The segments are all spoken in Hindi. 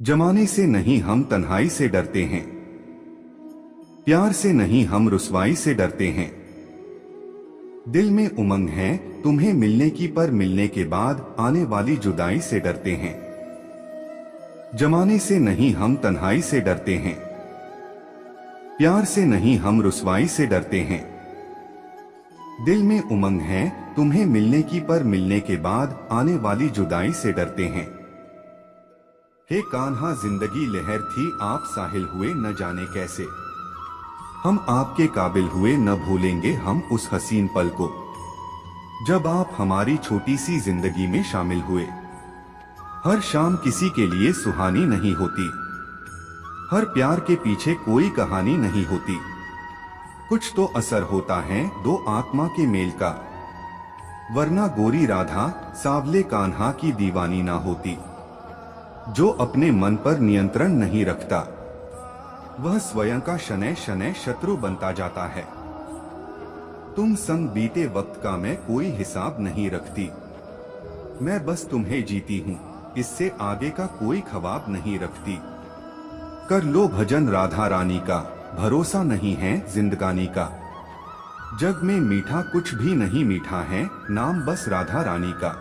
जमाने से नहीं हम तन्हाई से डरते हैं, प्यार से नहीं हम रुसवाई से डरते हैं। दिल में उमंग है तुम्हें मिलने की, पर मिलने के बाद आने वाली जुदाई से डरते हैं। जमाने से नहीं हम तन्हाई से डरते हैं, प्यार से नहीं हम रुसवाई से डरते हैं। दिल में उमंग है तुम्हें मिलने की, पर मिलने के बाद आने वाली जुदाई से डरते हैं। हे कान्हा जिंदगी लहर थी, आप साहिल हुए न जाने कैसे। हम आपके काबिल हुए न भूलेंगे हम उस हसीन पल को, जब आप हमारी छोटी सी जिंदगी में शामिल हुए। हर शाम किसी के लिए सुहानी नहीं होती, हर प्यार के पीछे कोई कहानी नहीं होती। कुछ तो असर होता है दो आत्मा के मेल का, वरना गोरी राधा सावले कान्हा की दीवानी ना होती। जो अपने मन पर नियंत्रण नहीं रखता, वह स्वयं का शनै शनै शत्रु बनता जाता है। तुम संग बीते वक्त का मैं कोई हिसाब नहीं रखती, मैं बस तुम्हें जीती हूँ, इससे आगे का कोई ख्वाब नहीं रखती। कर लो भजन राधा रानी का, भरोसा नहीं है जिंदगानी का। जग में मीठा कुछ भी नहीं मीठा है, नाम बस राधा रानी का।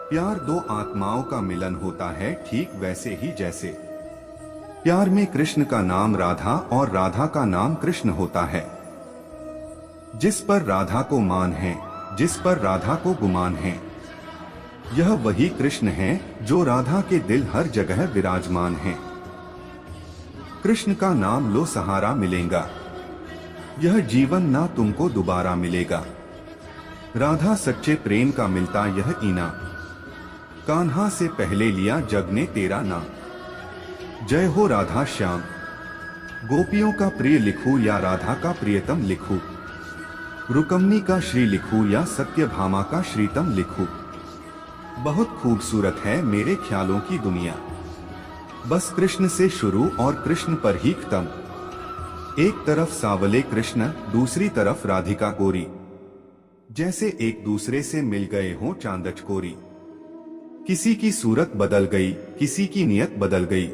प्यार दो आत्माओं का मिलन होता है, ठीक वैसे ही जैसे प्यार में कृष्ण का नाम राधा और राधा का नाम कृष्ण होता है। जिस पर राधा को मान है, जिस पर राधा को गुमान है, यह वही कृष्ण है जो राधा के दिल हर जगह विराजमान है। कृष्ण का नाम लो सहारा मिलेगा, यह जीवन ना तुमको दोबारा मिलेगा। राधा सच्चे प्रेम का मिलता यह इना, कान्हा से पहले लिया जग ने तेरा नाम। जय हो राधा श्याम, गोपियों का प्रिय लिखूं या राधा का प्रियतम लिखूं, रुकमनी का श्री लिखूं या सत्यभामा का श्रीतम लिखूं। बहुत खूबसूरत है मेरे ख्यालों की दुनिया, बस कृष्ण से शुरू और कृष्ण पर ही खत्म। एक तरफ सावले कृष्ण, दूसरी तरफ राधिका गोरी, जैसे एक दूसरे से मिल गए हों चांद चकोरी। किसी की सूरत बदल गई, किसी की नियत बदल गई,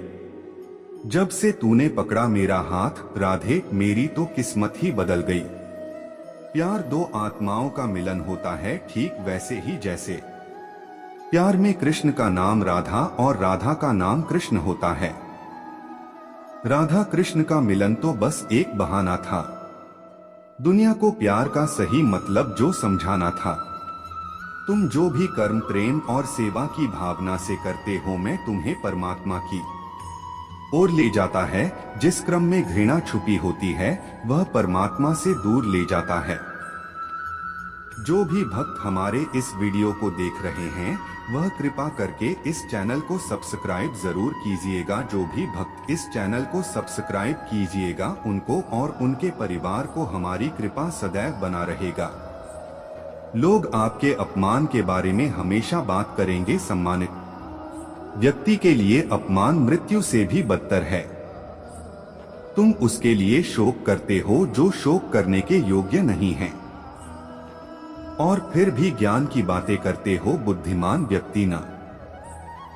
जब से तूने पकड़ा मेरा हाथ राधे मेरी तो किस्मत ही बदल गई। प्यार दो आत्माओं का मिलन होता है, ठीक वैसे ही जैसे प्यार में कृष्ण का नाम राधा और राधा का नाम कृष्ण होता है। राधा कृष्ण का मिलन तो बस एक बहाना था, दुनिया को प्यार का सही मतलब जो समझाना था। तुम जो भी कर्म प्रेम और सेवा की भावना से करते हो, मैं तुम्हें परमात्मा की ओर ले जाता है। जिस क्रम में घृणा छुपी होती है, वह परमात्मा से दूर ले जाता है। जो भी भक्त हमारे इस वीडियो को देख रहे हैं, वह कृपा करके इस चैनल को सब्सक्राइब जरूर कीजिएगा। जो भी भक्त इस चैनल को सब्सक्राइब कीजिएगा, उनको और उनके परिवार को हमारी कृपा सदैव बना रहेगा। लोग आपके अपमान के बारे में हमेशा बात करेंगे, सम्मानित व्यक्ति के लिए अपमान मृत्यु से भी बदतर है। तुम उसके लिए शोक करते हो जो शोक करने के योग्य नहीं है, और फिर भी ज्ञान की बातें करते हो। बुद्धिमान व्यक्ति ना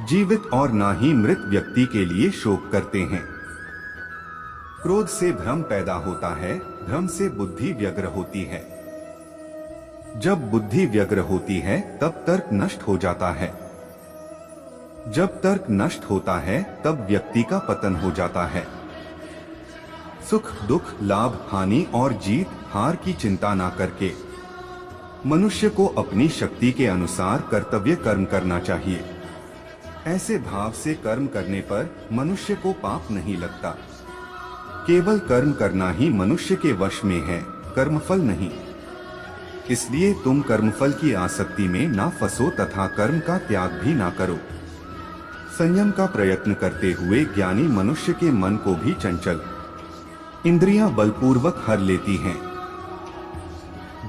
जीवित और ना ही मृत व्यक्ति के लिए शोक करते हैं। क्रोध से भ्रम पैदा होता है, भ्रम से बुद्धि व्यग्र होती है। जब बुद्धि व्यग्र होती है तब तर्क नष्ट हो जाता है। जब तर्क नष्ट होता है तब व्यक्ति का पतन हो जाता है। सुख दुख लाभ हानि और जीत हार की चिंता ना करके मनुष्य को अपनी शक्ति के अनुसार कर्तव्य कर्म करना चाहिए। ऐसे भाव से कर्म करने पर मनुष्य को पाप नहीं लगता। केवल कर्म करना ही मनुष्य के वश में है, कर्मफल नहीं। इसलिए तुम कर्मफल की आसक्ति में ना फंसो तथा कर्म का त्याग भी ना करो। संयम का प्रयत्न करते हुए ज्ञानी मनुष्य के मन को भी चंचल इंद्रियां बलपूर्वक हर लेती हैं।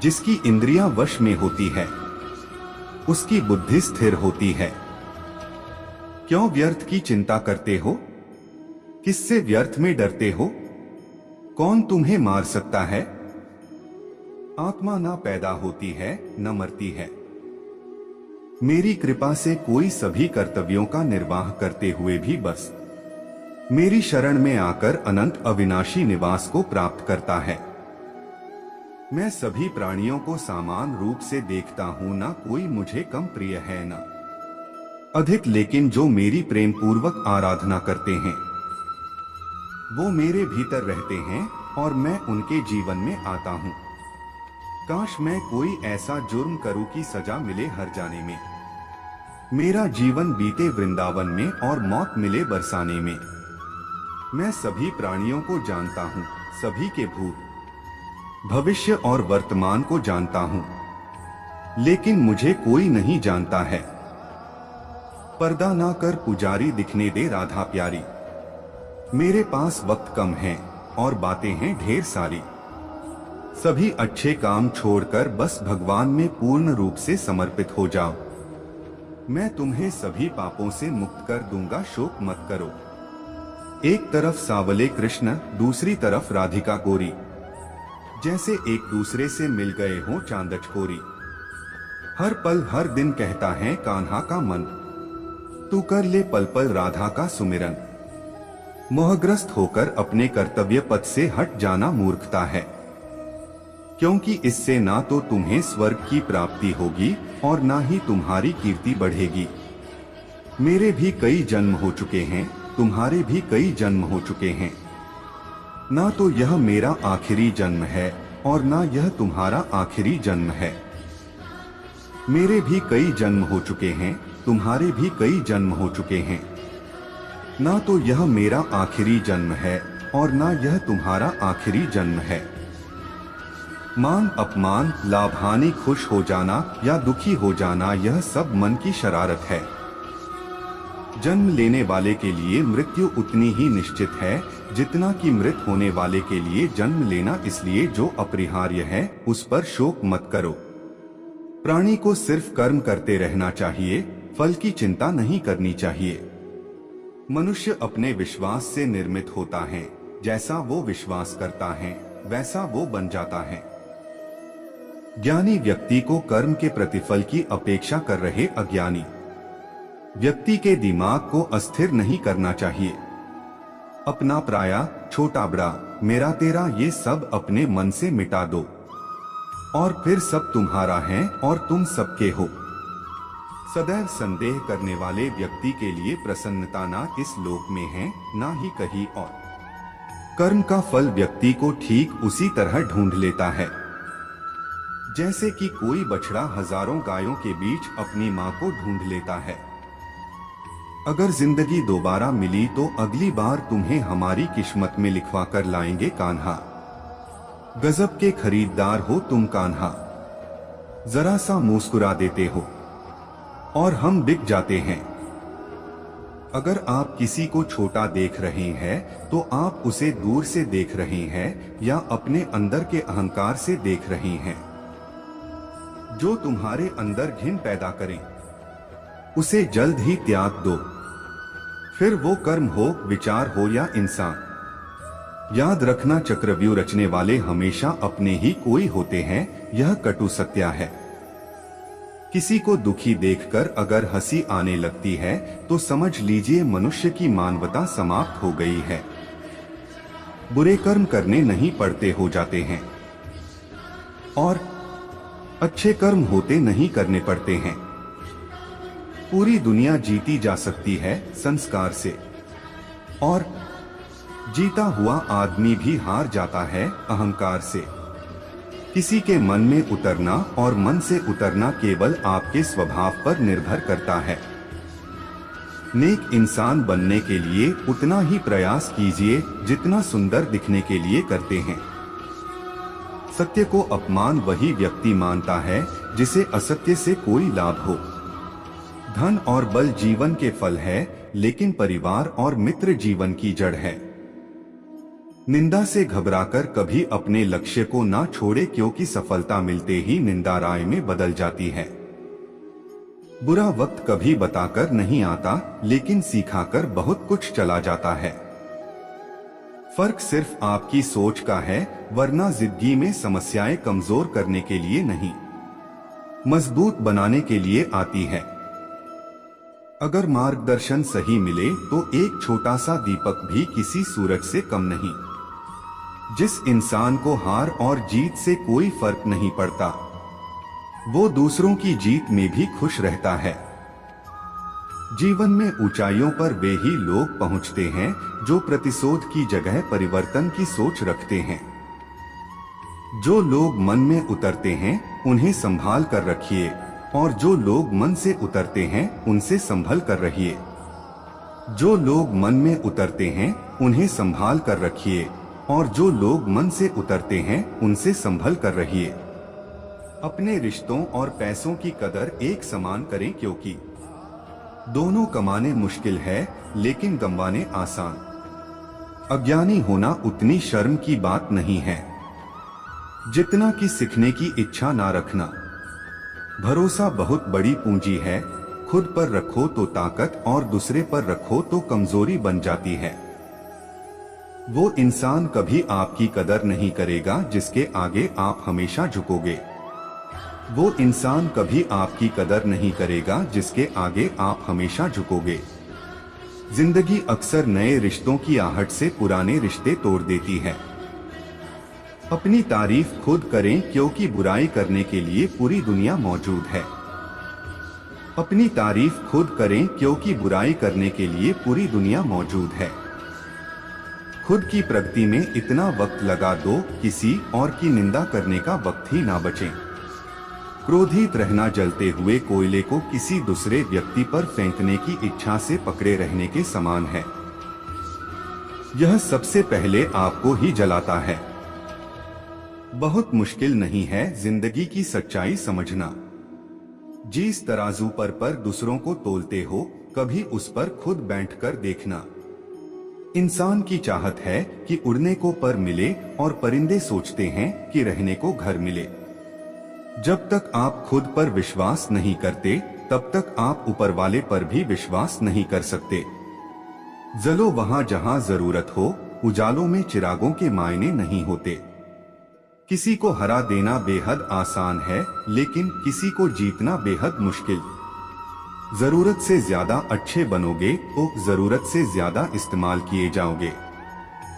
जिसकी इंद्रियां वश में होती है, उसकी बुद्धि स्थिर होती है। क्यों व्यर्थ की चिंता करते हो? किससे व्यर्थ में डरते हो? कौन तुम्हें मार सकता है? आत्मा ना पैदा होती है न मरती है। मेरी कृपा से कोई सभी कर्तव्यों का निर्वाह करते हुए भी बस मेरी शरण में आकर अनंत अविनाशी निवास को प्राप्त करता है। मैं सभी प्राणियों को समान रूप से देखता हूँ, ना कोई मुझे कम प्रिय है ना अधिक, लेकिन जो मेरी प्रेम पूर्वक आराधना करते हैं वो मेरे भीतर रहते हैं और मैं उनके जीवन में आता हूँ। काश मैं कोई ऐसा जुर्म करूं कि सजा मिले हर जाने में, मेरा जीवन बीते वृंदावन में और मौत मिले बरसाने में। मैं सभी प्राणियों को जानता हूँ, सभी के भूत भविष्य और वर्तमान को जानता हूँ, लेकिन मुझे कोई नहीं जानता है। पर्दा ना कर पुजारी, दिखने दे राधा प्यारी। मेरे पास वक्त कम है और बातें हैं ढेर सारी। सभी अच्छे काम छोड़कर बस भगवान में पूर्ण रूप से समर्पित हो जाओ। मैं तुम्हें सभी पापों से मुक्त कर दूंगा, शोक मत करो। एक तरफ सावले कृष्ण, दूसरी तरफ राधिका गोरी, जैसे एक दूसरे से मिल गए हों चांद चकोरी। हर पल हर दिन कहता है कान्हा का मन, तू कर ले पल पल राधा का सुमिरन। मोहग्रस्त होकर अपने कर्तव्य पथ से हट जाना मूर्खता है, क्योंकि इससे ना तो तुम्हें स्वर्ग की प्राप्ति होगी और ना ही तुम्हारी कीर्ति बढ़ेगी। मेरे भी कई जन्म हो चुके हैं, तुम्हारे भी कई जन्म हो चुके हैं। ना तो यह मेरा आखिरी जन्म है और ना यह तुम्हारा आखिरी जन्म है। मेरे भी कई जन्म हो चुके हैं, तुम्हारे भी कई जन्म हो चुके हैं। ना तो यह मेरा आखिरी जन्म है और ना यह तुम्हारा आखिरी जन्म है। मान अपमान, लाभ हानि, खुश हो जाना या दुखी हो जाना, यह सब मन की शरारत है। जन्म लेने वाले के लिए मृत्यु उतनी ही निश्चित है जितना कि मृत होने वाले के लिए जन्म लेना। इसलिए जो अपरिहार्य है उस पर शोक मत करो। प्राणी को सिर्फ कर्म करते रहना चाहिए, फल की चिंता नहीं करनी चाहिए। मनुष्य अपने विश्वास से निर्मित होता है, जैसा वो विश्वास करता है वैसा वो बन जाता है। ज्ञानी व्यक्ति को कर्म के प्रतिफल की अपेक्षा कर रहे अज्ञानी व्यक्ति के दिमाग को अस्थिर नहीं करना चाहिए। अपना पराया, छोटा बड़ा, मेरा तेरा, ये सब अपने मन से मिटा दो और फिर सब तुम्हारा है और तुम सबके हो। सदैव संदेह करने वाले व्यक्ति के लिए प्रसन्नता ना इस लोक में है ना ही कहीं और। कर्म का फल व्यक्ति को ठीक उसी तरह ढूंढ लेता है जैसे कि कोई बछड़ा हजारों गायों के बीच अपनी मां को ढूंढ लेता है। अगर जिंदगी दोबारा मिली तो अगली बार तुम्हें हमारी किस्मत में लिखवा कर लाएंगे कान्हा। गजब के खरीदार हो तुम कान्हा, जरा सा मुस्कुरा देते हो और हम बिक जाते हैं। अगर आप किसी को छोटा देख रहे हैं तो आप उसे दूर से देख रहे हैं या अपने अंदर के अहंकार से देख रहे हैं। जो तुम्हारे अंदर घिन पैदा करें उसे जल्द ही त्याग दो, फिर वो कर्म हो, विचार हो या इंसान। याद रखना, चक्रव्यूह रचने वाले हमेशा अपने ही कोई होते हैं, यह कटु सत्य है। किसी को दुखी देखकर अगर हंसी आने लगती है तो समझ लीजिए मनुष्य की मानवता समाप्त हो गई है। बुरे कर्म करने नहीं पड़ते हो जाते हैं और अच्छे कर्म होते नहीं करने पड़ते हैं। पूरी दुनिया जीती जा सकती है संस्कार से और जीता हुआ आदमी भी हार जाता है अहंकार से। किसी के मन में उतरना और मन से उतरना केवल आपके स्वभाव पर निर्भर करता है। नेक इंसान बनने के लिए उतना ही प्रयास कीजिए जितना सुंदर दिखने के लिए करते हैं। सत्य को अपमान वही व्यक्ति मानता है जिसे असत्य से कोई लाभ हो। धन और बल जीवन के फल है, लेकिन परिवार और मित्र जीवन की जड़ है। निंदा से घबराकर कभी अपने लक्ष्य को ना छोड़े, क्योंकि सफलता मिलते ही निंदा राय में बदल जाती है। बुरा वक्त कभी बताकर नहीं आता, लेकिन सिखाकर बहुत कुछ चला जाता है। फर्क सिर्फ आपकी सोच का है, वरना जिंदगी में समस्याएं कमजोर करने के लिए नहीं। मजबूत बनाने के लिए आती है। अगर मार्गदर्शन सही मिले तो एक छोटा सा दीपक भी किसी सूरज से कम नहीं। जिस इंसान को हार और जीत से कोई फर्क नहीं पड़ता, वो दूसरों की जीत में भी खुश रहता है। जीवन में ऊंचाइयों पर वे ही लोग पहुंचते हैं जो प्रतिशोध की जगह परिवर्तन की सोच रखते हैं। जो लोग मन में उतरते हैं उन्हें संभाल कर रखिए, और जो लोग मन से उतरते हैं उनसे संभल कर रहिए। जो लोग मन में उतरते हैं उन्हें संभाल कर रखिए, और जो लोग मन से उतरते हैं उनसे संभल कर रहिए। अपने रिश्तों और पैसों की कदर एक समान करें, क्योंकि दोनों कमाने मुश्किल है लेकिन गंवाने आसान। अज्ञानी होना उतनी शर्म की बात नहीं है जितना कि सीखने की इच्छा ना रखना। भरोसा बहुत बड़ी पूंजी है। खुद पर रखो तो ताकत और दूसरे पर रखो तो कमजोरी बन जाती है। वो इंसान कभी आपकी कदर नहीं करेगा जिसके आगे आप हमेशा झुकोगे। वो इंसान कभी आपकी कदर नहीं करेगा जिसके आगे आप हमेशा झुकोगे। जिंदगी अक्सर नए रिश्तों की आहट से पुराने रिश्ते तोड़ देती है। अपनी तारीफ खुद करें, क्योंकि बुराई करने के लिए पूरी दुनिया मौजूद है। अपनी तारीफ खुद करें, क्योंकि बुराई करने के लिए पूरी दुनिया मौजूद है। खुद की प्रगति में इतना वक्त लगा दो, किसी और की निंदा करने का वक्त ही ना बचे। क्रोधित रहना जलते हुए कोयले को किसी दूसरे व्यक्ति पर फेंकने की इच्छा से पकड़े रहने के समान है। यह सबसे पहले आपको ही जलाता है। बहुत मुश्किल नहीं है जिंदगी की सच्चाई समझना। जिस तराजू पर दूसरों को तोलते हो, कभी उस पर खुद बैठकर देखना। इंसान की चाहत है कि उड़ने को पर मिले, और परिंदे सोचते हैं कि रहने को घर मिले। जब तक आप खुद पर विश्वास नहीं करते, तब तक आप ऊपर वाले पर भी विश्वास नहीं कर सकते। जलो वहां जहां जरूरत हो, उजालों में चिरागों के मायने नहीं होते। किसी को हरा देना बेहद आसान है, लेकिन किसी को जीतना बेहद मुश्किल। जरूरत से ज्यादा अच्छे बनोगे तो जरूरत से ज्यादा इस्तेमाल किए जाओगे।